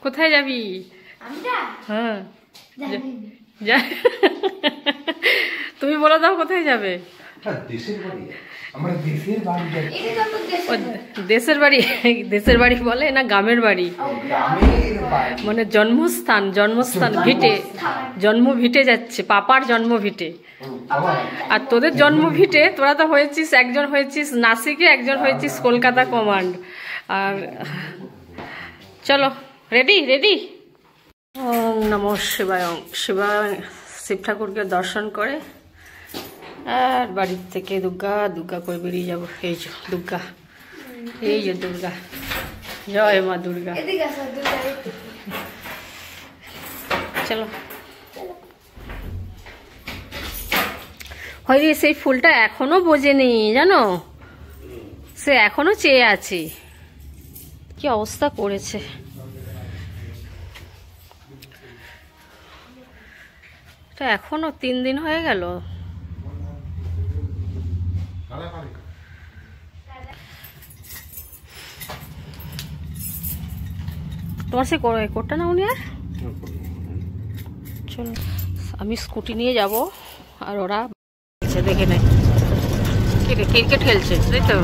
কোথায় যাবি? হ্যাঁ তুমি বলে দাও কোথায় যাবে? দেশের বাড়ি দেশের বাড়ি বলে না গ্রামের বাড়ি? মানে জন্মস্থান ভিটে, জন্ম ভিটে যাচ্ছে, পাপার জন্ম ভিটে। আর তোদের জন্ম ভিটে তোরা তো হয়েছিস, একজন হয়েছিস নাসিকে, একজন হয়েছিস কলকাতা কমান্ড। আর চলো রেডি রেডি। ওম নমঃ শিবায়। শিব ঠাকুরকে দর্শন করে আর বাড়ির থেকে দুর্গা করে বেরিয়ে যাবো। এই যে দুর্গা, এই যে দুর্গা, জয় মা দুর্গা। চলো। হয়নি, সেই ফুলটা এখনো বোঝেনি জানো, সে এখনো চেয়ে আছে। কি অবস্থা করেছে। এখনো 3 দিন হয়ে গেল। তোমার সে কোটটা না উনি আর চলো, আমি স্কুটি নিয়ে যাব আর ওরা দেখে নেয় ক্রিকেট খেলছে, তাই তো?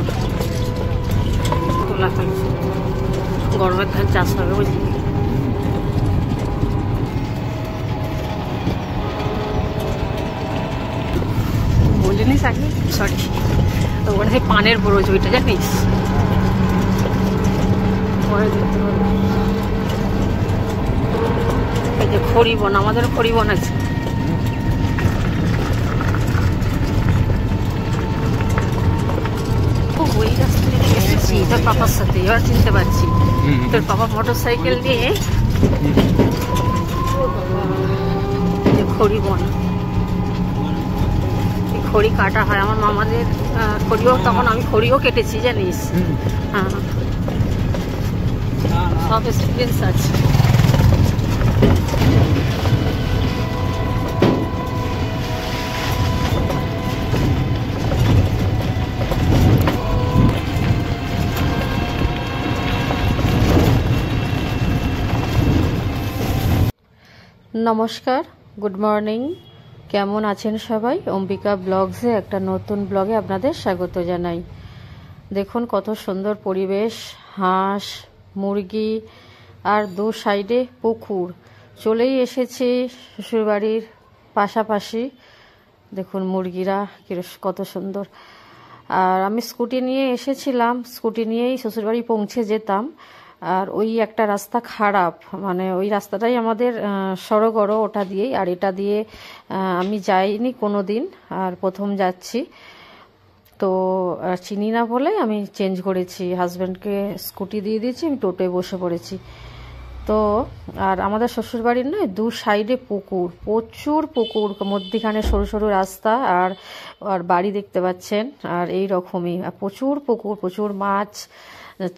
তোলা খেলছে, গরমের ধান চাষ হবে বুঝলি। বলিনিস আগে, সরি। তো ওখানে সেই পানের বরজ, ওইটা জানিস? পরে দেখতে পাবো। এই যে খড়িবন, আমাদের খড়িবন আছে। ওই রাস্তা দিয়ে এসেছি তোর পাপার সাথে, এবার চিনতে পারছি। তোর পাপা মোটর সাইকেল নিয়ে খড়িবন, খড়ি কাটা হয়। আমার মামাদের খড়িও, তখন আমি খড়িও কেটেছি জানিস। হ্যাঁ, সব এক্সপিরিয়েন্স আছে। নমস্কার, গুড মর্নিং। কেমন আছেন সবাই? অম্বিকা ব্লগসে একটা নতুন ব্লগে আপনাদের স্বাগত জানাই। দেখুন কত সুন্দর পরিবেশ, হাঁস, মুরগি আর 2 সাইডে পুকুর। চলেই এসেছি শ্বশুরবাড়ির পাশাপাশি। দেখুন মুরগিরা কত সুন্দর। আর আমি স্কুটি নিয়ে এসেছিলাম, স্কুটি নিয়েই শ্বশুরবাড়ি পৌঁছে যেতাম। আর ওই একটা রাস্তা খারাপ, মানে ওই রাস্তাটাই আমাদের সড়গড়, ওটা দিয়েই। আর এটা দিয়ে আমি যাইনি কোনো দিন, আর প্রথম যাচ্ছি। তো চিনি না বলে আমি চেঞ্জ করেছি, হাজব্যান্ডকে স্কুটি দিয়ে দিয়েছি, আমি টোটোয় বসে পড়েছি। তো আর আমাদের শ্বশুরবাড়ির নয় 2 সাইডে পুকুর, প্রচুর পুকুর, মধ্যিখানে সরু সরু রাস্তা আর বাড়ি দেখতে পাচ্ছেন। আর এই রকমই প্রচুর পুকুর, প্রচুর মাছ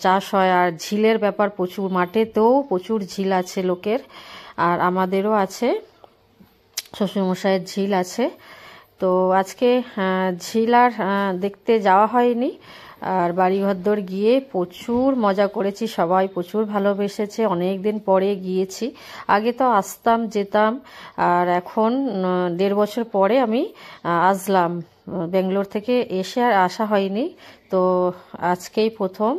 চাষ হয়। আর ঝিলের ব্যাপার প্রচুর, মাঠেতেও প্রচুর ঝিল আছে লোকের, আর আমাদেরও আছে, শ্বশুরমশাইয়ের ঝিল আছে। তো আজকে ঝিল আর দেখতে যাওয়া হয়নি। আর বাড়িঘরদর গিয়ে প্রচুর মজা করেছি, সবাই প্রচুর ভালোবেসেছে। অনেক দিন পরে গিয়েছি, আগে তো আসতাম যেতাম, আর এখন 1.5 বছর পরে আমি আসলাম। ব্যাঙ্গালোর থেকে এসে আর আসা হয়নি, তো আজকেই প্রথম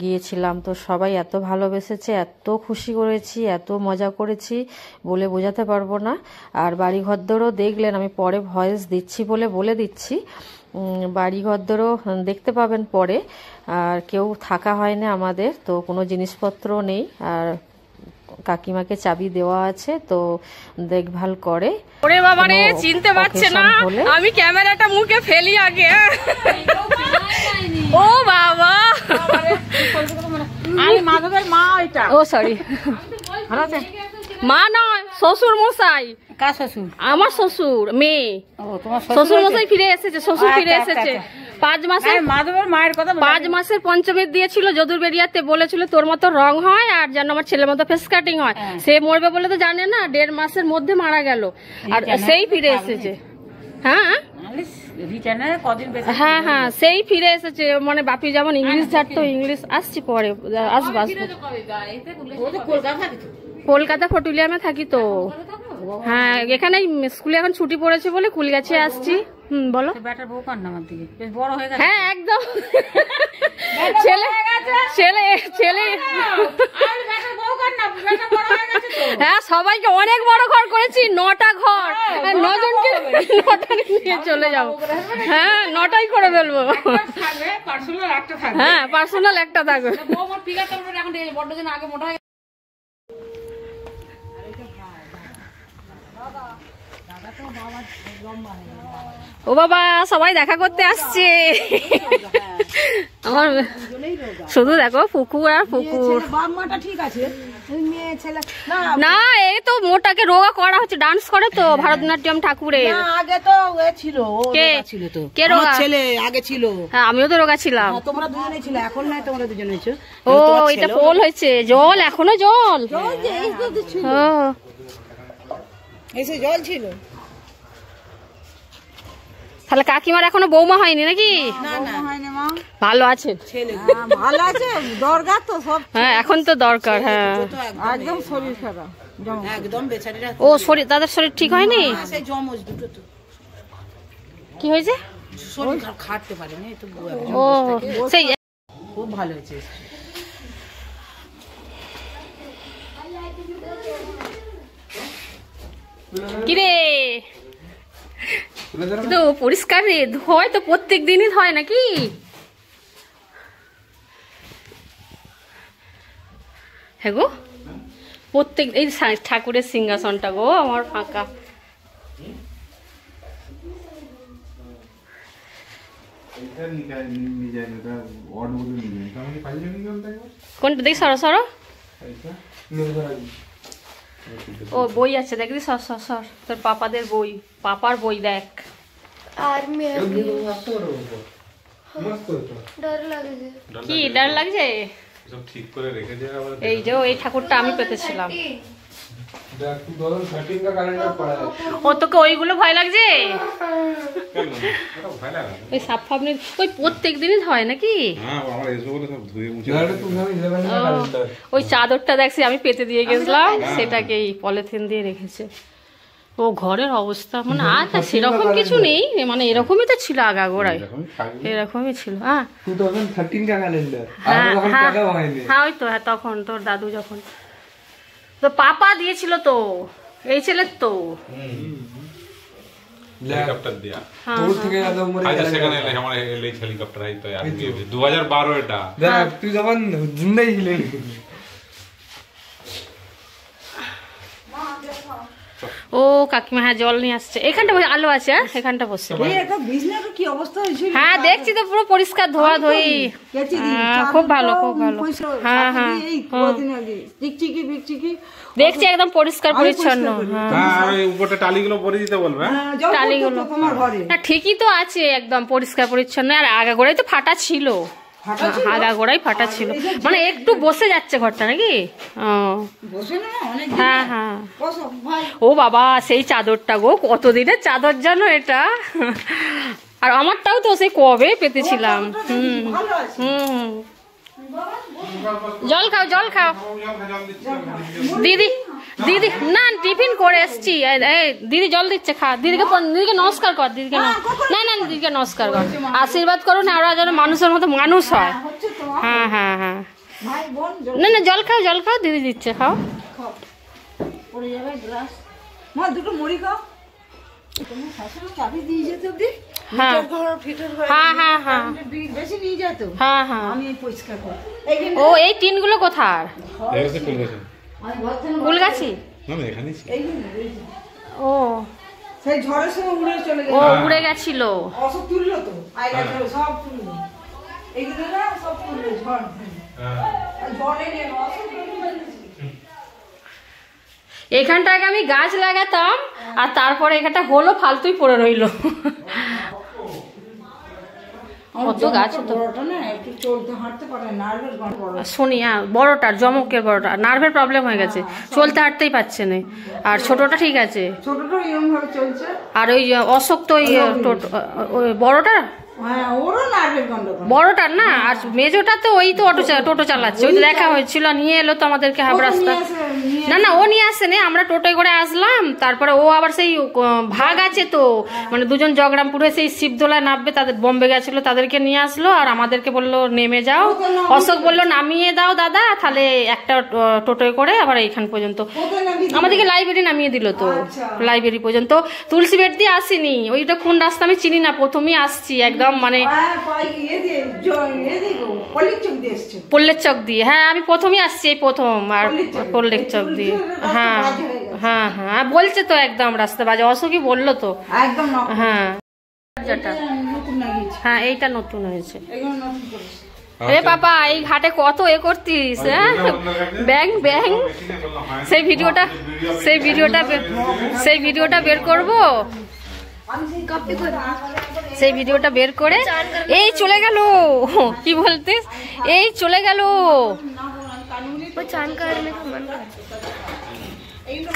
গিয়েছিলাম। তো সবাই এত ভালোবেসেছে, এত খুশি করেছি, এত মজা করেছি বলে বোঝাতে পারবো না। আর বাড়িঘরদরও দেখলেন, আমি পরে ভয়েস দিচ্ছি বলে দিচ্ছি, বাড়িঘরদরও দেখতে পাবেন পরে। আর কেউ থাকা হয় না আমাদের, তো কোনো জিনিসপত্র নেই। আর কাকিমাকে চাবি দেওয়া আছে, তো দেখভাল করে। ওরে বাবা রে, চিনতে পারছে না, আমি ক্যামেরাটা মুখে ফেলি আগে। ও বাবা, আমি মাধবের মা। ওইটা ও সরি, মা নয়, শ্বশুর মশাই। কার শ্বশুর? আমার শ্বশুর মেয়ে। শ্বশুর মশাই ফিরে এসেছে, শ্বশুর ফিরে এসেছে। 5 মাসের মাধবের মায়ের কথা, 5 মাসের পঞ্চমীর দিয়েছিল যদুর বেরিয়াতে, বলেছিল তোর মতো রং হয় আর যেন আমার ছেলের মতো ফেস কাটিং হয়। সে মরবে বলে তো জানে না, 1.5 মাসের মধ্যে মারা গেল, আর সেই ফিরে এসেছে। হ্যাঁ হ্যাঁ হ্যাঁ সেই ফিরে এসেছে, মানে বাপি যেমন ইংলিশ ঝাড়তো, ইংলিশ আসছি পরে, আসবো আসবো। কলকাতা ফটুলিয়ামে থাকি তো। হ্যাঁ এখানে স্কুলে এখন ছুটি পড়েছে বলে কুলগাছি আসছি। বলো। হ্যাঁ একদম ছেলে ছেলে ছেলে হ্যাঁ সবাইকে অনেক বড় ঘর করেছি, 9টা ঘর, 9 জনকে 9টা নিয়ে চলে যাবো। হ্যাঁ 9টাই করে ফেলবো। হ্যাঁ পার্সোনাল একটা থাকবে। ও বাবা সবাই দেখা করতে আসছে আমার, শুধু দেখো পুকুর আর পুকুর। না এই তো মোটাকে রোগা করা হচ্ছে, ডান্স করে তো ভারতনাট্যম ঠাকুরের। আগে তো ছিল, কে রোগা ছেলে আগে ছিল। হ্যাঁ আমিও তো রোগা ছিলাম। তোমরা দুজনেই ছিল, এখন নাই, তোমরা দুজনেই ছো। ও এটা পোল হয়েছে, জল এখনো জল। ও এসে জল ছিল। তাহলে কাকিমার এখনো বৌমা হয়নি নাকি? ভালো আছে, ভালো আছে, দরকার তো সব। হ্যাঁ এখন তো দরকার। হ্যাঁ একদম শরীর খারাপ, একদম বেচারিরা। ও শরীর, তাদের শরীর ঠিক হয়নি? সেই জমজ দুটো তো কি হয়েছে? শরীর খাটতে পারেনি তো। ও সেই খুব ভালো হয়েছে। কিরে কিন্তু পরিষ্কার রে, হয় তো প্রত্যেক দিনই হয় নাকি? হ্যাঁ গো প্রত্যেক, এই ঠাকুরের সিংহাসনটা গো আমার ফাঁকা। কোনটা দেখি? সরো সরো। ও বই আছে দেখবি, সর সর সর, তোর পাপাদের বই, পাপার বই দেখ। কি ডর লাগছে? এই যে এই ঠাকুরটা আমি পেতেছিলাম। ও তোকে ওইগুলো ভয় লাগছে? ওই সাপ ফাপ ওই প্রত্যেক দিনই হয় নাকি? ওই চাদরটা দেখছি আমি পেতে দিয়ে গেছিলাম, সেটাকে পলিথিন দিয়ে রেখেছে। ও ঘরের অবস্থা মানে আর সেরকম কিছু নেই, মানে এরকমই তো ছিল আগাগোড়ায়, এরকমই ছিল। হ্যাঁ হ্যাঁ ওই তো, হ্যাঁ তখন তোর দাদু যখন, তো পাপা দিয়েছিল তো এই ছেলের তো হেলিকপ্টার দিয়া দূর থেকে যাদব মরে গেল, সেখানে আমার এই হেলিকপ্টার আইতো আর 2012 এটা দেখ তুই যখন জিন্দাই ছিলি। ও কাকিমা হ্যাঁ জল নিয়ে আসছে, এখানটা আলো আছে, এখানটা বসে। হ্যাঁ দেখছি তো পুরো পরিষ্কার ধোয়া ধোয়ী, খুব ভালো খুব ভালো। হ্যাঁ হ্যাঁ দেখছি একদম পরিষ্কার পরিচ্ছন্ন। উপরটা টালিগুলো ভরে দিতে বলবে, টালিগুলো না ঠিকই তো আছে একদম পরিষ্কার পরিচ্ছন্ন। আর আগাগোড়াই তো ফাটা ছিল, আগাগোড়াই ফাটা ছিল, মানে একটু বসে যাচ্ছে ঘরটা নাকি? হ্যাঁ হ্যাঁ। ও বাবা সেই চাদরটা গো, কতদিনের চাদর জানো এটা, আর আমারটাও তো সেই কবে পেতেছিলাম। হুম জল খাও জল খাও। দিদি দিদি না টিফিন করে এসছি, দিদি জল দিচ্ছে, খা। দিদিকে দিদিকে নমস্কার কর, দিদিকে না না দিদিকে নমস্কার কর, আশীর্বাদ করো না, ওরা যেন মানুষের মতো মানুষ হয়। হ্যাঁ হ্যাঁ হ্যাঁ না না জল খাও জল খাও, দিদি দিচ্ছে, খাও। দুটো মুড়ি খাও। ও এই টিনগুলো কোথার? ফুলগাছি। ও সেই ঝড়ের সময় উড়ে চলে গেল, ও উড়ে গেছিল। সব তুললো তো, সব তুললো, এইগুলো না সব তুললো ঝড়। এখানটাকে আমি গাছ লাগাতাম, আর তারপরে এখানটা হলো ফালতুই পড়ে রইলো। কত গাছ তো। বড়টা না একটু চলতে হাঁটতে পারে, নার্ভের গন্ডগোল। শুনি, হ্যাঁ বড়টার, জমকের বড়টা নার্ভের প্রবলেম হয়ে গেছে, চলতে হাঁটতেই পারছে না। আর ছোটটা ঠিক আছে, ছোটটা এরকম ভাবে চলছে। আর ওই অশোক তো ওই বড়টা, হ্যাঁ ওরও নার্ভের গন্ডগোল। বড়টার না, আর মেজোটা তো ওই তো টোটো চালাচ্ছে, ওই তো দেখা হয়েছিল, নিয়ে এলো তো আমাদেরকে হাফ রাস্তা। না না ও নিয়ে আসেনি, আমরা টোটোয় করে আসলাম, তারপরে ও আবার সেই ভাগ আছে তো, মানে দুজন জগরামপুরে সেই শিবদোলায় নামবে, তাদের বোম্বে গেছিল, তাদেরকে নিয়ে আসলো, আর আমাদেরকে বললো নেমে যাও। অশোক বললো নামিয়ে দাও দাদা, তাহলে একটা টোটোয় করে আবার এইখান পর্যন্ত আমাদেরকে লাইব্রেরি নামিয়ে দিল তো, লাইব্রেরি পর্যন্ত। তুলসী বেড দিয়ে আসিনি, ওইটা কোন রাস্তা আমি চিনি না, প্রথমেই আসছি একদম মানে পল্লের চক দিয়ে। হ্যাঁ আমি প্রথমেই আসছি, এই প্রথম, আর পল্লের চক দিয়ে। হ্যাঁ হ্যাঁ হ্যাঁ বলছে তো একদম রাস্তা বাজে, অশোকই বললো তো একদম। হ্যাঁ হ্যাঁ এইটা নতুন হয়েছে। এ বাবা এই ঘাটে কত করতিস, হ্যাঁ ব্যাং ব্যাং। সেই ভিডিওটা বের করবো, সেই ভিডিওটা বের করে। এই চলে গেল, কি বলতিস, এই চলে গেল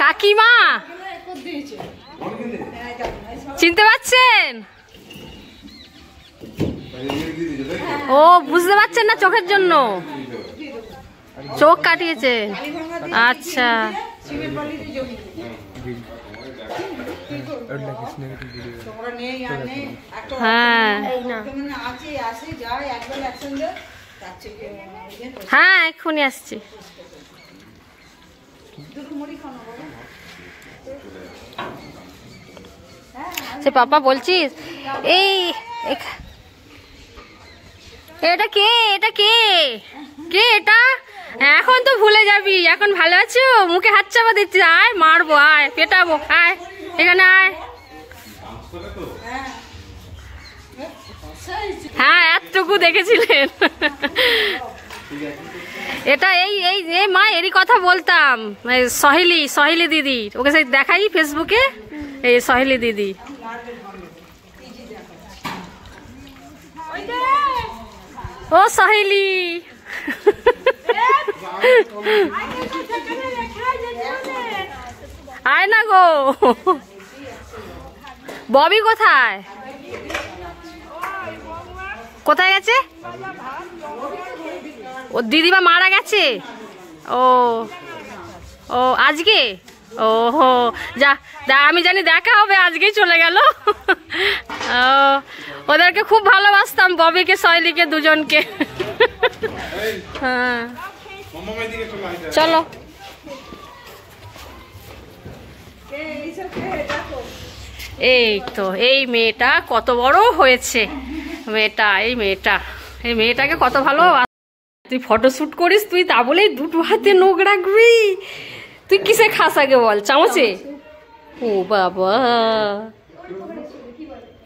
কাকিমা, চিনতে পারছেন? ও বুঝতে পারছেন না, চোখের জন্য চোখ কাটিয়েছে। আচ্ছা হ্যাঁ হ্যাঁ এক্ষুনি আসছি। সে পাপা বলছিস এই এটা কে, এটা কে, কে এটা? এখন তো ভুলে যাবি, এখন ভালো আছো? মুখে হাত চাপা দিচ্ছি, আয় মারবো, আয় পেটাবো, আয় এখানে আয়। হ্যাঁ এতটুকু দেখেছিলেন। এটা এই মা এরই কথা বলতাম, সহেলি দিদি, ওকে সেই দেখাই ফেসবুকে, এই সহেলি দিদি। ও সহেলি, আয় না গো। ববি কোথায়, কোথায় গেছে? ও দিদিমা মারা গেছে। ও ও আজকে, ও হো যা, আমি জানি দেখা হবে, আজকেই চলে গেল। ওদেরকে খুব ভালোবাসতাম, ববিকে সহেলিকে দুজনকে। হ্যাঁ চলো। এই তো এই মেয়েটা কত বড় হয়েছে, এই মেয়েটাকে কত ভালো। তুই ফটোশুট করিস, তুই তা বলেই দুটো হাতে নখ রাখবি? তুই কিসে খাস আগে বল, চামচে? ও বাবা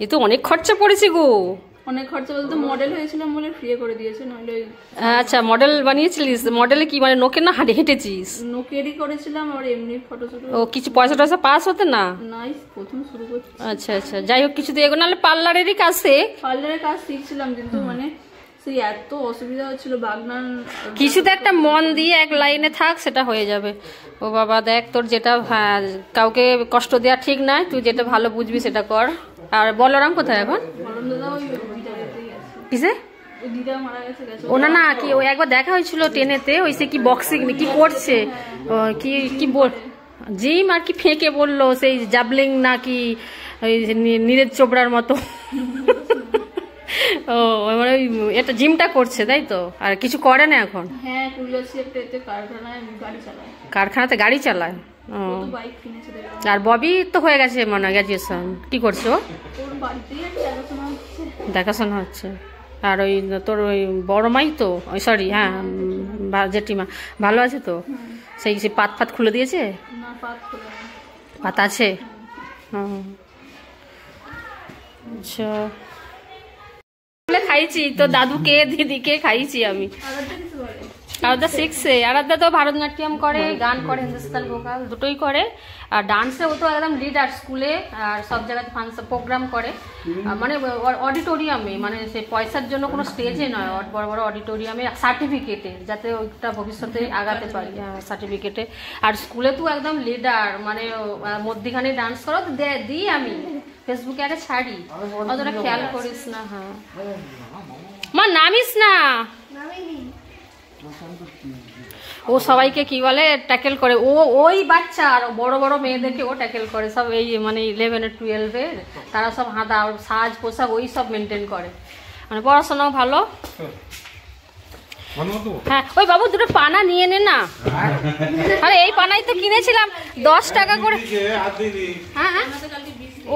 এ তো অনেক খরচা পড়েছে গো। অনেক খরচা বলতে মডেল হয়েছিলাম বলে ফ্রি করে দিয়েছে, নইলে। আচ্ছা মডেল বানিয়েছিলিস? মডেলে কি মানে নোকে না হেঁটেছিস? নোকেরই করেছিলাম, আর এমনি ফটোশুট। ও কিছু পয়সা টয়সা পাস হতে না? নাই, প্রথম শুরু করছি। আচ্ছা আচ্ছা যাই হোক, কিছু তো এগো, নাহলে পার্লারেরই কাজ শেখ। পার্লারের কাজ শিখছিলাম, কিন্তু মানে সেই এত অসুবিধা হচ্ছিল, বাগনান কিছুতে একটা মন দিয়ে এক লাইনে থাক, সেটা হয়ে যাবে। ও বাবা দেখ, তোর যেটা কাউকে কষ্ট দেওয়া ঠিক নয়, তুই যেটা ভালো বুঝবি সেটা কর। আর বলরাম কোথায় এখন? কিসে? ও না না কি, ওই একবার দেখা হয়েছিল ট্রেনেতে, ওই সে কি বক্সিং কি করছে, কি বল জিম আর কি ফেঁকে বললো, সেই জাবলিং নাকি ওই নীরজ চোপড়ার মতো। ও মানে ওই এটা জিমটা করছে তাই তো, আর কিছু করে না এখন? হ্যাঁ কারখানাতে গাড়ি চালায়। ও আর ববি তো হয়ে গেছে মনে হয় গ্র্যাজুয়েশন, কি করছো? দেখাশোনা হচ্ছে। আর ওই তোর ওই বড় মাই তো, ওই সরি হ্যাঁ জেঠিমা ভালো আছে তো? সেই পাত ফাত খুলে দিয়েছে? পাত আছে। আচ্ছা খাইছি তো, দাদুকে দিদিকে খাইছি আমি। আরাধ্যা 6-এ। আরাধ্যা তো ভারতনাট্যম করে, গান করে, হিন্দুস্তান ভোকাল দুটোই করে। আর ডান্সে ও তো একদম লিডার স্কুলে, আর সব জায়গায় ফাংশন প্রোগ্রাম করে, মানে অডিটোরিয়ামে, মানে সে পয়সার জন্য কোনো স্টেজে নয়, বড় বড় অডিটোরিয়ামে, সার্টিফিকেটে, যাতে ওইটা ভবিষ্যতে আগাতে পারি সার্টিফিকেটে। আর স্কুলে তো একদম লিডার, মানে মধ্যিখানে ডান্স করো তো দিই আমি ফেসবুকে আগে ছাড়ি, অতটা খেয়াল করিস না। হ্যাঁ মা নামিস না, ও সবাইকে কি বলে ট্যাকেল করে, ও ওই বাচ্চা আর বড় বড় মেয়েদেরকে ও ট্যাকেল করে, সব এই মানে 11-12-এর, তারা সব হাঁদা সাজ পোশাক ওই সব মেনটেন করে, মানে পড়াশোনাও ভালো। হ্যাঁ ওই বাবু দুটো পানা নিয়ে নে না। আরে এই পানাই তো কিনেছিলাম 10 টাকা করে। হ্যাঁ হ্যাঁ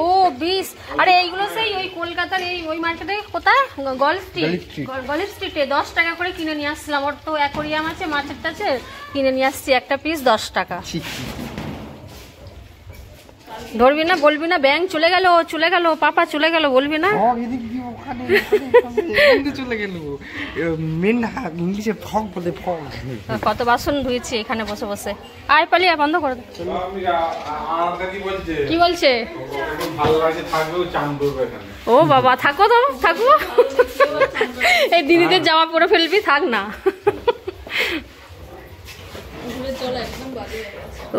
ও 20। আরে এইগুলো সেই ওই কলকাতার এই ওই মার্কেটে, কোথায়, গল্ফ স্ট্রিটে 10 টাকা করে কিনে নিয়ে আসছিলাম। ওর তো অ্যাকোরিয়াম আছে, মাছের টাছে, কিনে নিয়ে আসছি একটা পিস 10 টাকা। ধরবি না, বলবি না ব্যাং চলে গেল, চলে গেল পাপা, চলে গেল, বলবি না। কত বাসন ধুয়েছি এখানে বসে বসে। আয় পালি, বন্ধ করে দে। কি বলছে? ও বাবা থাকো তো, থাকবো। এই দিদিদের জামা পরে ফেলবি, থাক না।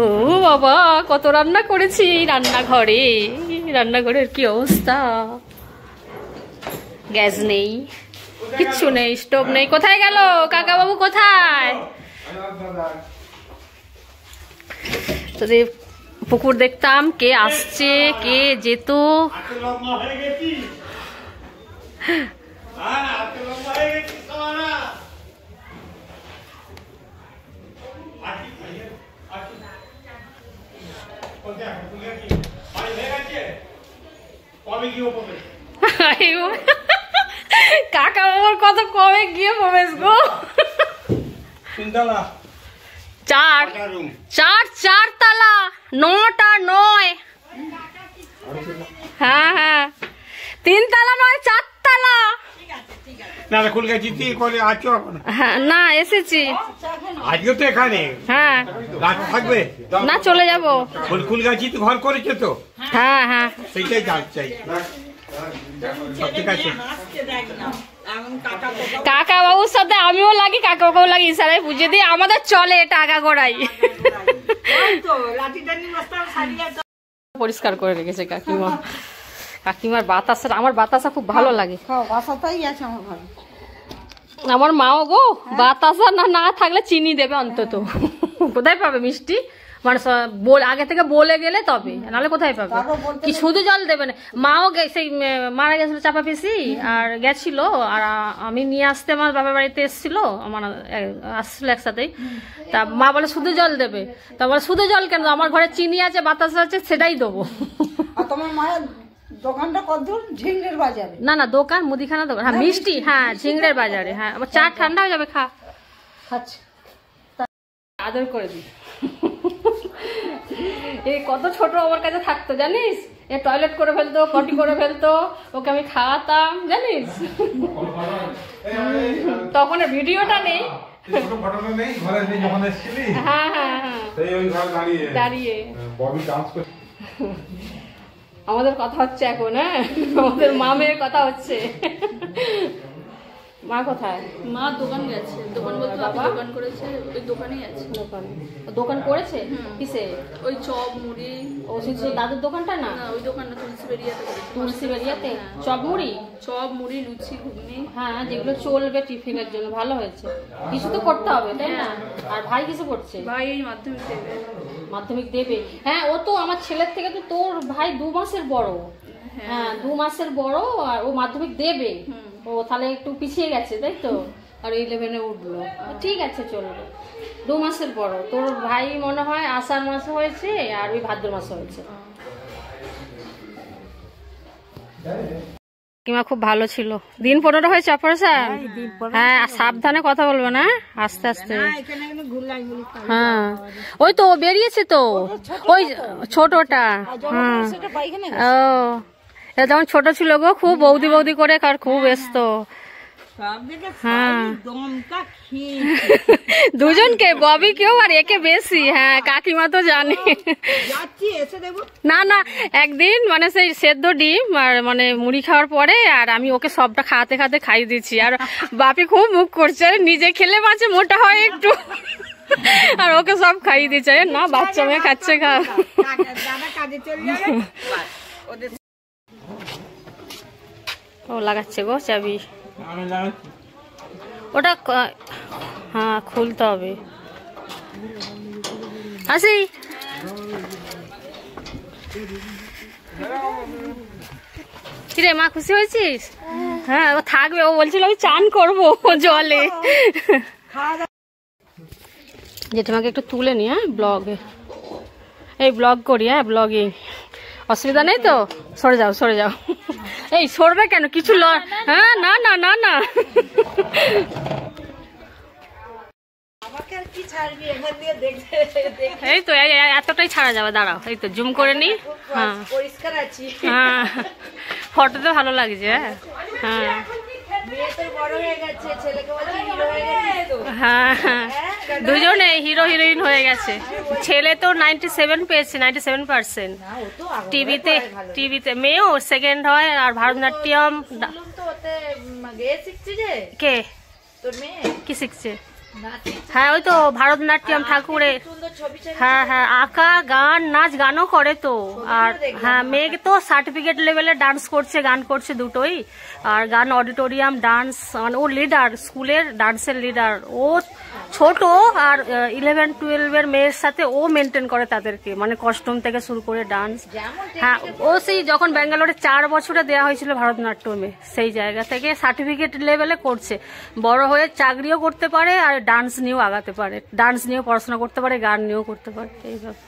ও বাবা কত রান্না করেছি রান্নাঘরে, রান্নাঘরের কি অবস্থা, গ্যাস নেই, কিচ্ছু নেই, স্টোভ নেই। কোথায় গেল কাকা বাবু, কোথায়? যদি পুকুর দেখতাম, কে আসছে কে যেত। কাকা বাবার কত কবে গিয়ে প্রবেশ গো। 4 তালা, 9টা 9। হ্যাঁ হ্যাঁ 3 তালা নয়, 4 তালা। হ্যাঁ না এসেছি আজকে তো এখানে। হ্যাঁ থাকবে না, চলে যাবো। ফুলগাছি তো ঘর করেছে তো, হ্যাঁ হ্যাঁ সেইটাই জানতে চাই। ঠিক আছে, কাকা বাবুর সাথে আমিও লাগি, কাকা বাবু লাগি, ইশারায় বুঝিয়ে দিই, আমাদের চলে এটা আগাগোড়াই। পরিষ্কার করে রেখেছে কাকিমা। কাকিমার বাতাসা, আমার বাতাসা খুব ভালো লাগে। আমার মাও গো বাতাসা না থাকলে চিনি দেবে অন্তত। কোথায় পাবে মিষ্টি, মানে আগে থেকে বলে গেলে তবে, নাহলে কোথায় পাবে, কি শুধু জল দেবে না। মাও সেই মারা গেছিল চাপা পিসি, আর গেছিল, আর আমি নিয়ে আসতে আমার বাবার বাড়িতে এসেছিল, আমার আসছিল একসাথেই। তা মা বলে শুধু জল দেবে, তা বলে শুধু জল কেন, আমার ঘরে চিনি আছে বাতাসা আছে, সেটাই দেবো। তোমার মায়ের দোকানটা কত দূর? ঝিংড়ের বাজারে? না না দোকান, মুদিখানা দোকান। হ্যাঁ মিষ্টি, হ্যাঁ ঝিংড়ের বাজারে। হ্যাঁ আমার চা ঠান্ডা হয়ে যাবে, খা। আচ্ছা আদর করে দিই। এই কত ছোট আমার কাছে থাকতো জানিস, এ টয়লেট করে ফেলতো, পটি করে ফেলতো, ওকে আমি খাওয়াতাম জানিস। তখন ভিডিওটা নেই। হ্যাঁ হ্যাঁ হ্যাঁ দাঁড়িয়ে আমাদের কথা হচ্ছে এখন। হ্যাঁ আমাদের মামের কথা হচ্ছে। মা কোথায়? মা দোকান গেছে, দোকান বলতে বাবা দোকান করেছে, ওই দোকানেই আছে। দোকান করেছে কিসে? ওই চপ মুড়ি। ও দাদুর দোকানটা না, ওই দোকানটা তুলসী বেরিয়াতে করেছে। তুলসী বেরিয়াতে চপ মুড়ি, চপ মুড়ি লুচি ঘুগনি। হ্যাঁ যেগুলো চলবে টিফিনের জন্য, ভালো হয়েছে। কিছু তো করতে হবে তাই না? আর ভাই কিছু করছে? ভাই এই মাধ্যমিক দেবে। মাধ্যমিক দেবে? হ্যাঁ ও তো আমার ছেলের থেকে তো তোর ভাই 2 মাসের বড়। হ্যাঁ 2 মাসের বড়, আর ও মাধ্যমিক দেবে। ও তাহলে একটু পিছিয়ে গেছে তাই তো, আর 11-এ উঠলো। ঠিক আছে চলবে, 2 মাসের বড়। তোর ভাই মনে হয় আষাঢ় মাসে হয়েছে, আর ওই ভাদ্র মাসে হয়েছে। কাকিমা খুব ভালো ছিল। দিন 15 হয়েছে অপারেশন? হ্যাঁ সাবধানে কথা বলবে না, আস্তে আস্তে। হ্যাঁ ওই তো বেরিয়েছে তো, ওই ছোটটা। হ্যাঁ ও যখন ছোট ছিল গো, খুব বৌদি বৌদি করে, আর খুব ব্যস্ত। হ্যাঁ দুজনকে, ববি কেউ আর একে বেশি। হ্যাঁ কাকিমা তো জানে। না না একদিন মানে সেই সেদ্ধ ডিম আর মানে মুড়ি খাওয়ার পরে আর আমি ওকে সবটা খাওয়াতে খাওয়াতে খাইয়ে দিচ্ছি, আর বাপি খুব মুখ করছে, নিজে খেলে মাঝে মোটা হয় একটু, আর ওকে সব খাইয়ে দিচ্ছে। না বাচ্চা মেয়ে খাচ্ছে, খা। ও লাগাচ্ছে গো চাবি, ওটা হ্যাঁ খুলতে হবে। আসি কিরে মা, খুশি হয়েছিস? হ্যাঁ ও থাকবে, ও বলছিল আমি চান করবো জলে। জেঠিমাকে একটু তুলে নি, হ্যাঁ ব্লগে, এই ব্লগ করি, হ্যাঁ ব্লগিং, অসুবিধা নেই তো? সরে যাও সরে যাও। এই সরবে কেন, কিছু হ্যাঁ না না না না এই তো এতটাই ছাড়া যাবে, দাঁড়াও এই তো জুম করে নি। হ্যাঁ হ্যাঁ ফটোতে ভালো লাগছে। হ্যাঁ হ্যাঁ হ্যাঁ দুজনে হিরো হিরোইন হয়ে গেছে। ছেলে তো 97 পেয়েছে, 97%। টিভিতে মেয়েও সেকেন্ড হয়। আর ভারতনাট্যম কে কি শিখছে? হ্যাঁ ওই তো ভারতনাট্যম ঠাকুরের, হ্যাঁ হ্যাঁ আঁকা গান নাচ গানও করে তো। আর হ্যাঁ মেয়েকে তো সার্টিফিকেট লেভেলে ডান্স করছে, গান করছে দুটোই। আর গান অডিটোরিয়াম ডান্স, মানে ও লিডার, স্কুলের ডান্সের লিডার। ও ছোট আর 11-12 মেয়ের সাথে ও মেনটেন করে তাদেরকে, মানে কস্টিউম থেকে শুরু করে ডান্স। হ্যাঁ ও সেই যখন ব্যাঙ্গালোরে 4 বছরে দেওয়া হয়েছিল ভারতনাট্যমে, সেই জায়গা থেকে সার্টিফিকেট লেভেলে করছে। বড় হয়ে চাকরিও করতে পারে আর ডান্স নিয়েও আগাতে পারে, ডান্স নিয়েও পড়াশোনা করতে পারে, গান নিয়েও করতে পারে। এইভাবে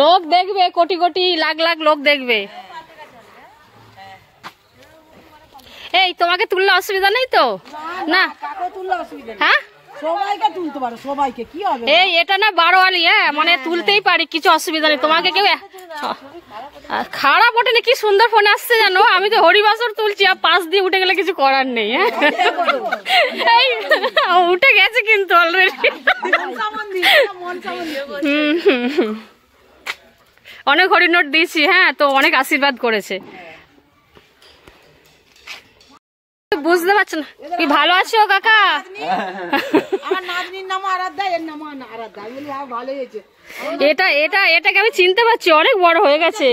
লোক দেখবে, কোটি কোটি লাখ লাখ লোক দেখবে। এই তোমাকে তুললে অসুবিধা নেই তো? না হ্যাঁ সবাইকে তুলতে পারো, সবাইকে কি হবে? এই এটা না বারোয়ালি, হ্যাঁ মানে তুলতেই পারি, কিছু অসুবিধা নেই। তোমাকে কেউ খারাপ ওঠে না, কি সুন্দর ফোন আসছে জানো। আমি তো হরিবাসর তুলছি, আর পাশ দিয়ে উঠে গেলে কিছু করার নেই। হ্যাঁ উঠে গেছে কিন্তু অলরেডি। অনেক হরি নোট দিয়েছি, হ্যাঁ তো অনেক আশীর্বাদ করেছে। বুঝতে পারছো না? কি ভালো আছো কাকা? আমার নাতনির নাম আরাধ্যা, এর নাম আরাধ্যা। আমি বলি হ্যাঁ ভালোই হয়েছে। এটাকে আমি চিনতে পারছি, অনেক বড় হয়ে গেছে।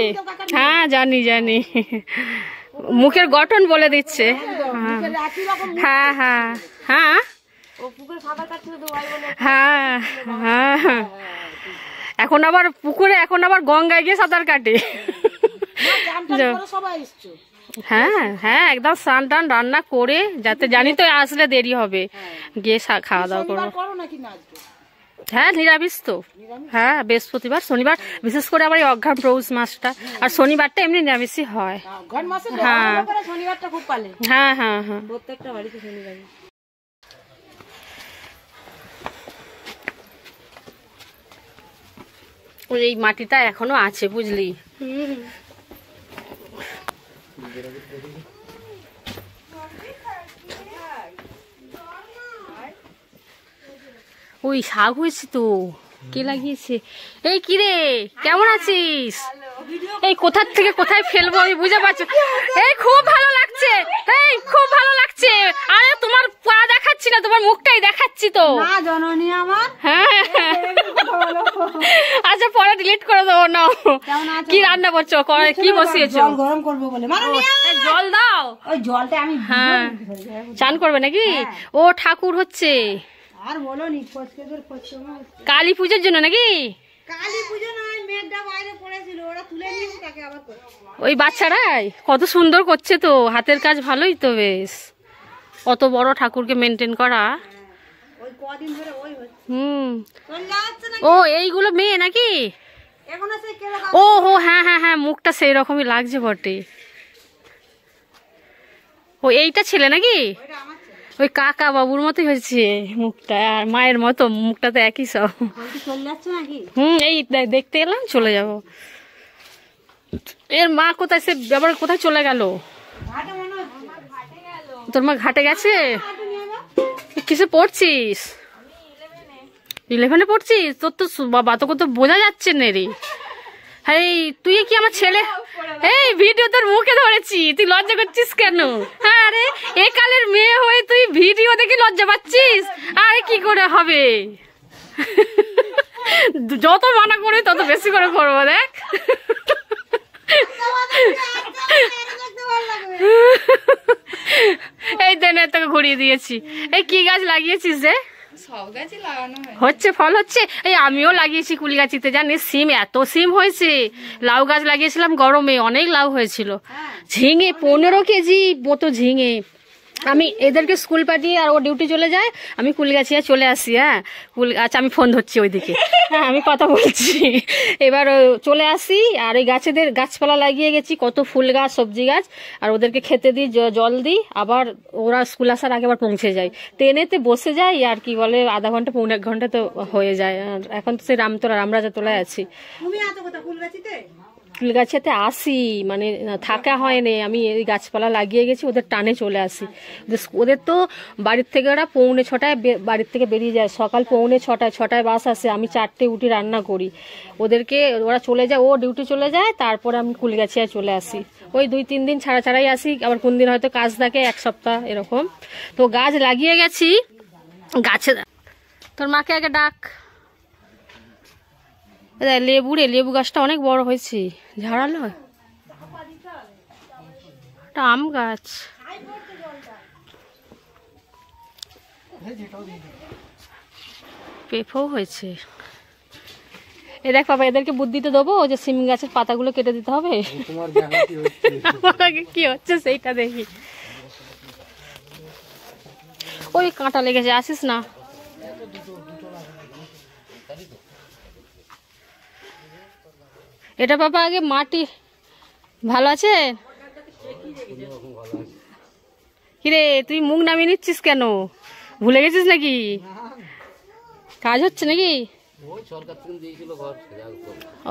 হ্যাঁ জানি জানি, মুখের গঠন বলে দিচ্ছে। হ্যাঁ হ্যাঁ হ্যাঁ হ্যাঁ হ্যাঁ এখন আবার পুকুরে, এখন আবার গঙ্গায় গিয়ে সাঁতার কাটে। হ্যাঁ হ্যাঁ একদম স্নান টান রান্না করে, যাতে জানি তো আসলে দেরি হবে, গিয়ে খাওয়া দাওয়া করবো। হ্যাঁ নিরামিষ তো। হ্যাঁ বৃহস্পতিবার শনিবার বিশেষ করে আবার এই অঘ্রাণ পৌষ মাসটা, আর শনিবারটা এমনি নিরামিষই হয়। হ্যাঁ শনিবারটা খুব পালে। হ্যাঁ হ্যাঁ হ্যাঁ প্রত্যেকটা বাড়িতে শনিবার। এই মাটিটা এখনো আছে বুঝলি। ওই শাক হয়েছে তো, কে লাগিয়েছে? এই কিরে কেমন আছিস? এই কোথার থেকে কোথায় ফেলবো আমি বুঝে পাচ্ছি। এই খুব ভালো লাগছে, এই খুব ভালো লাগছে। আরে তোমার পা দেখাচ্ছি না, তোমার মুখটাই দেখাচ্ছি তো। না জননী আমার। হ্যাঁ আচ্ছা পরে ডিলিট করে দেবো না। কি রান্না করছো, কি বসিয়েছো? জল গরম করবো বলে। জল দাও। ওই জলটা আমি হ্যাঁ চান করবে নাকি? ও ঠাকুর হচ্ছে, আর বলো নি কালী পুজোর জন্য নাকি? কালী পুজো নয়, মেঘটা বাইরে পড়েছিল, ওরা তুলে নিয়েছে, তাকে আবার ওই বাচ্চারাই কত সুন্দর করছে তো, হাতের কাজ ভালোই তো বেশ। অত বড় ঠাকুরকে মেনটেন করা। ওই কদিন ধরে ওই হচ্ছে। ও এইগুলো মেয়ে নাকি? এখন আছে ও হো হ্যাঁ হ্যাঁ হ্যাঁ মুখটা সেই রকমই লাগছে বটে। ও এইটা ছেলে নাকি? ওই কাকা বাবুর মতোই হয়েছে মুখটা, আর মায়ের মতো মুখটা তো একই সব। চলে যাচ্ছে নাকি? এই দেখতে এলাম, চলে যাব। এর মা কোথায়, সে আবার কোথায় চলে গেল? তোর মা ঘাটে গেছে? কিসে পড়ছিস? 11-এ পড়ছিস? তোর তো বাবা তোকে তো বোঝা যাচ্ছে না রে। এই তুই কি আমার ছেলে? এই ভিডিও তোর মুখে ধরেছি, তুই লজ্জা করছিস কেন? হ্যাঁ রে, এ কালের মেয়ে হয়ে তুই ভিডিও দেখে লজ্জা পাচ্ছিস? আরে কি করে হবে? যত মানা করে তত বেশি করে করবো, দেখ। এই দেনে তোকে ঘুরিয়ে দিয়েছি। এই কি গাছ লাগিয়েছিস রে? সব গাছই লাগানো হয়, হচ্ছে, ফল হচ্ছে। এই আমিও লাগিয়েছি কুলগাছিতে, জানিস সিম, এত সিম হয়েছে। লাউ গাছ লাগিয়েছিলাম গরমে, অনেক লাউ হয়েছিল। ঝিঙে 15 কেজি মতো ঝিঙে। আমি এদেরকে স্কুল পাঠিয়ে আর ও ডিউটি চলে যায়, আমি কুলগাছিয়া চলে আসি। হ্যাঁ আচ্ছা আমি ফোন ধরছি ওইদিকে, হ্যাঁ আমি কথা বলছি। এবার চলে আসি আর এই গাছেদের গাছপালা লাগিয়ে গেছি, কত ফুল গাছ, সবজি গাছ। আর ওদেরকে খেতে দিই, জল দিই, আবার ওরা স্কুল আসার আগে আবার পৌঁছে যায়। ট্রেনেতে বসে যাই আর কি বলে আধা ঘন্টা 1.5 ঘন্টা তো হয়ে যায়। আর এখন তো সেই রামরাজা তোলায় আছি। ফুলগাছিতে আসি মানে থাকা হয়নি, আমি এই গাছপালা লাগিয়ে গেছি, ওদের টানে চলে আসি। ওদের তো বাড়ির থেকে ওরা 5:45 বাড়ির থেকে বেরিয়ে যায়, সকাল 5:45-6টায় বাস আসে। আমি 4টে উঠি রান্না করি, ওদেরকে ওরা চলে যায়, ও ডিউটি চলে যায়, তারপরে আমি কুলগাছিয়ায় চলে আসি। ওই 2-3 দিন ছাড়াই আসি, আবার কোন দিন হয়তো কাজ থাকে 1 সপ্তাহ এরকম। তো গাছ লাগিয়ে গেছি। গাছে তোর মাকে আগে ডাক। লেবু গাছটা অনেক বড় হয়েছে, ঝাড়ালো। একটা আম গাছ, পেঁপেও হয়েছে। এ দেখ বাবা, এদেরকে বুদ্ধিতে দেবো যে সিম গাছের পাতাগুলো কেটে দিতে হবে। কি হচ্ছে সেইটা দেখি। ওই কাঁটা লেগেছে, আসিস না। এটা বাবা আগে মাটি ভালো আছে? কিরে তুই মুখ নামিয়ে নিচ্ছিস কেন? ভুলে গেছিস নাকি? কাজ হচ্ছে নাকি?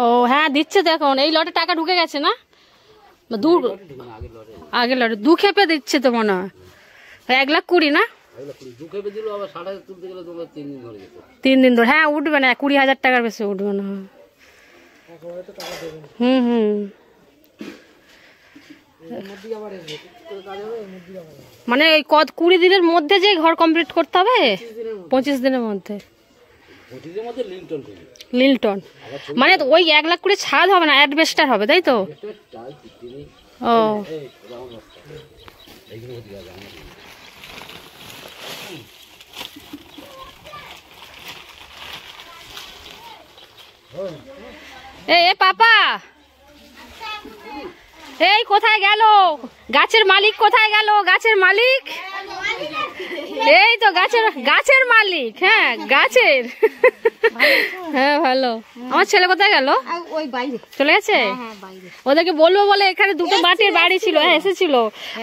ও হ্যাঁ দিচ্ছে তো এখন। এই লটে টাকা ঢুকে গেছে না? আগে লটে 2 খেপে দিচ্ছে তো মনে হয়। 1,20,000 না? 3 দিন ধরে। হ্যাঁ উঠবে না, 20,000 টাকার বেশি উঠবে না। মানে 20 দিনের মধ্যে যে ঘর কমপ্লিট করতে হবে, 25 দিনের মধ্যে। লিল্টন মানে ওই 1,00,000 ছাদ হবে না, অ্যাডবেস্টার হবে, তাই তো? ও এ পাপা, এই কোথায় গেল গাছের মালিক? কোথায় গেল গাছের মালিক? এই তো গাছের মালিক। হ্যাঁ গাছের। হ্যাঁ ভালো। আমার ছেলে কোথায় গেল? ওই বাইরে চলে গেছে। ওদেরকে বলবো বলে এখানে 2টো মাটির বাড়ি ছিল। হ্যাঁ এসেছিল,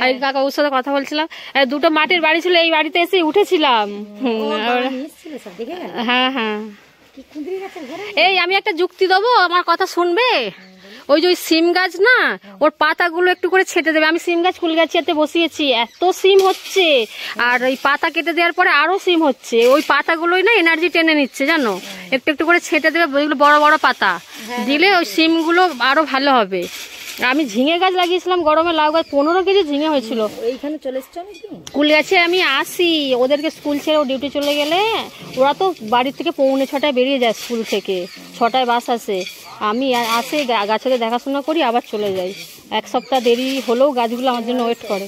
আর কাকা ওর সাথে কথা বলছিলাম। 2টো মাটির বাড়ি ছিল, এই বাড়িতে এসে উঠেছিলাম। হ্যাঁ হ্যাঁ। এই আমি একটা যুক্তি দেবো, আমার কথা শুনবে? ওই যে সিম গাছ না, ওর পাতাগুলো একটু করে ছেটে দেবে। আমি সিম গাছ কুলগাছিয়াতে বসিয়েছি, এত সিম হচ্ছে, আর ওই পাতা কেটে দেওয়ার পরে আরো সিম হচ্ছে। ওই পাতাগুলোই না এনার্জি টেনে নিচ্ছে, জানো? একটু একটু করে ছেটে দেবে, ওইগুলো বড় বড় পাতা দিলে ওই সিমগুলো আরো ভালো হবে। আমি ঝিঙে গাছ লাগিয়েছিলাম গরমে, লাউ গাছ 15 কেজি ঝিঙে হয়েছিল। এইখানে চলে এসছো কুলগাছিয়া আমি আসি, ওদেরকে স্কুল ছেড়ে ও ডিউটি চলে গেলে, ওরা তো বাড়ির থেকে 5:45 বেরিয়ে যায় স্কুল থেকে, 6টায় বাস আসে। আমি আসে গাছেদের দেখাশোনা করি, আবার চলে যাই। 1 সপ্তাহ দেরি হলেও গাছগুলো আমার জন্য ওয়েট করে।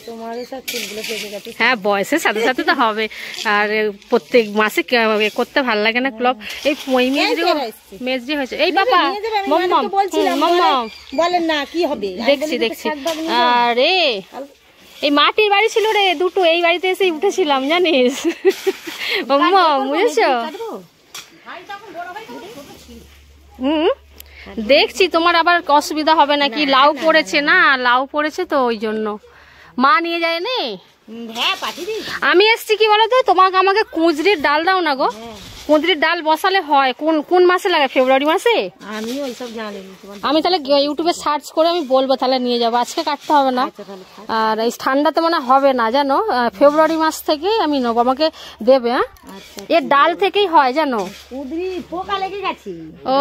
হ্যাঁ বয়সের সাথে সাথে তো হবে, আর প্রত্যেক মাসে করতে ভালো লাগে না ক্লব। এই মেজরি হয়েছে। এই বাবা বলেন না কি হবে, দেখছি। আরে এই মাটির বাড়ি ছিল রে 2টো, এই বাড়িতে এসে উঠেছিলাম জানিস। বুঝেছো? দেখছি তোমার আবার অসুবিধা হবে নাকি। লাউ পড়েছে না, লাউ পড়েছে তো ওই জন্য মা নিয়ে যায় নে। আমি এসছি কি বলতো, তোমাকে আমাকে কুঁজরির ডাল দাও না গো। কুঁদরির ডাল বসালে হয় কোন কোন মাসে লাগে? ফেব্রুয়ারি মাসে? আমি ওইসব জানি না। আমি তাহলে ইউটিউবে সার্চ করে আমি বলবো, তাহলে নিয়ে যাবো। আজকে কাটতে হবে না, আর এই ঠান্ডাতে মানে হবে না জানো। ফেব্রুয়ারি মাস থেকে আমি নেবো, আমাকে দেবে। হ্যাঁ, এর ডাল থেকেই হয় জানো। কুঁদরি পোকা লেগে গেছে। ও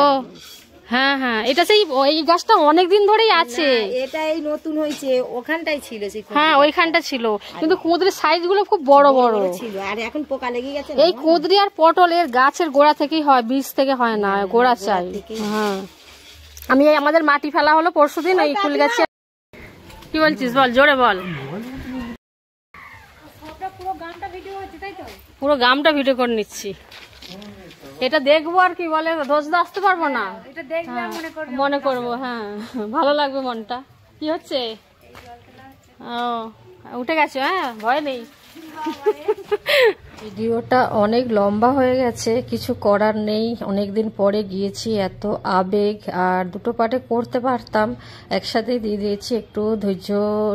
হ্যাঁ হ্যাঁ, এটা সেই এই গাছটা অনেকদিন ধরেই আছে। এটা এই নতুন হয়েছে, ওখানটাই ছিল সেই হ্যাঁ ওইখানটা ছিল, কিন্তু কুঁদরির সাইজ গুলো খুব বড় বড় ছিল, আর এখন পোকা লেগে গেছে। এই কুঁদরি আর পটল এর গাছের গোড়া থেকেই হয়, বীজ থেকে হয় না, গোড়া চাই। হ্যাঁ, আমি এই আমাদের মাটি ফেলা হলো পরশুদিন ওই ফুল গাছে। কি বলছিস বল, জোরে বল। পুরো গামটা ভিডিও করে নিচ্ছি। এটা দেখবো আর কি বলে, রোজ তো আসতে পারবো না, মনে করবো। হ্যাঁ ভালো লাগবে মনটা। কি হচ্ছে? ও উঠে গেছো? হ্যাঁ ভয় নেই। ভিডিওটা অনেক লম্বা হয়ে গেছে, কিছু করার নেই। অনেকদিন পরে গিয়েছি, এত আবেগ, আর দুটো পার্টে করতে পারতাম, একসাথেই দিয়ে দিয়েছি। একটু ধৈর্য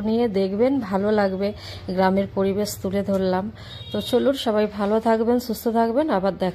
নিয়ে দেখবেন, ভালো লাগবে। গ্রামের পরিবেশ তুলে ধরলাম। তো চলুন, সবাই ভালো থাকবেন, সুস্থ থাকবেন, আবার দেখা।